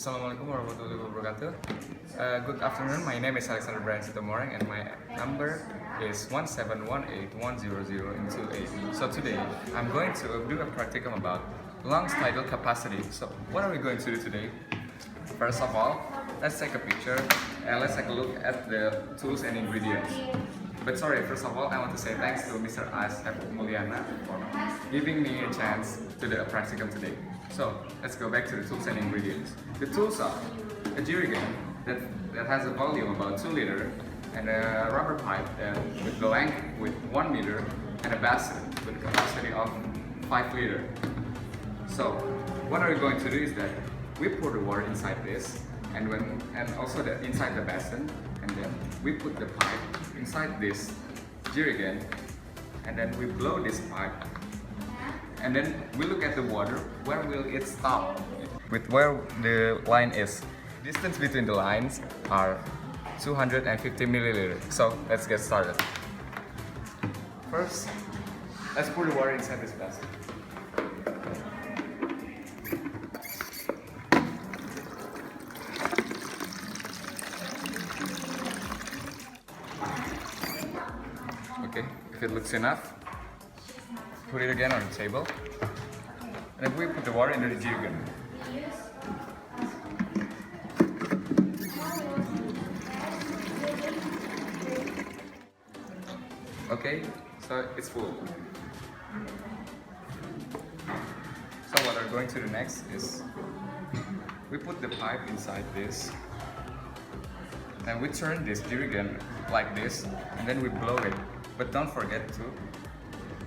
Assalamualaikum warahmatullahi wabarakatuh. Good afternoon. My name is Alexander Bryan Situmorang and my number is 17181100228. So today I'm going to do a practicum about lungs tidal capacity. So what are we going to do today? First of all, let's take a picture and let's take a look at the tools and ingredients. But sorry, first of all, I want to say thanks to Mr. Asef Mulyana for giving me a chance to do a practicum today. So let's go back to the tools and ingredients. The tools are a jerrycan that has a volume about 2 liter, and a rubber pipe with the length with 1 meter, and a basin with a capacity of 5 liter. So what are we going to do is that we pour the water inside this, and also inside the basin, and then we put the pipe inside this jerrycan, and then we blow this pipe, and then we look at the water. Where will it stop? With where the line is. Distance between the lines are 250 milliliters. So let's get started. First, let's pour the water inside this basin. Okay, if it looks enough, put it again on the table. And then we put the water into the jerrycan. Okay, so it's full. So what we're going to do next is we put the pipe inside this, and we turn this jerrycan like this, and then we blow it. But don't forget to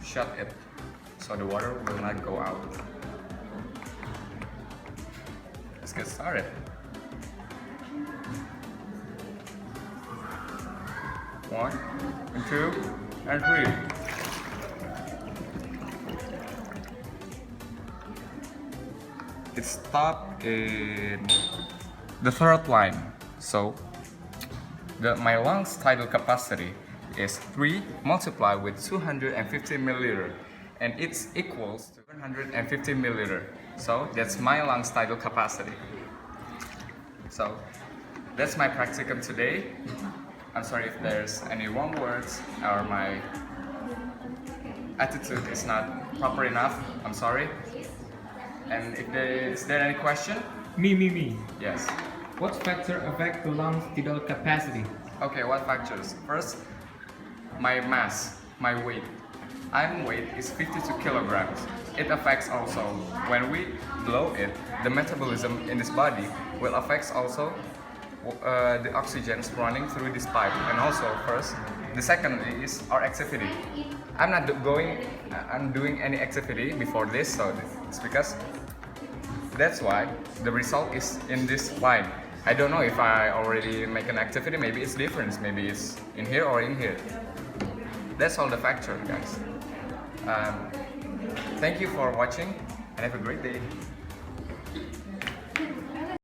shut it so the water will not go out. Let's get started. One, and two, and three. It stopped in the third line. So my lungs tidal capacity is 3 multiplied with 250 milliliter, and it's equals to 150 milliliter. So that's my lungs tidal capacity. So that's my practicum today. I'm sorry if there's any wrong words or my attitude is not proper enough. I'm sorry. And is there any question? Me. Yes. What factor affect the lungs tidal capacity? Okay, what factors? First, my mass, my weight. I'm weight is 52 kilograms. It affects also when we blow it, the metabolism in this body will affect also the oxygen running through this pipe. And also first, the second is our activity. I'm doing any activity before this, so it's because that's why the result is in this line. I don't know if I already make an activity, maybe it's different, maybe it's in here or in here. That's all the factor, guys. Thank you for watching and have a great day.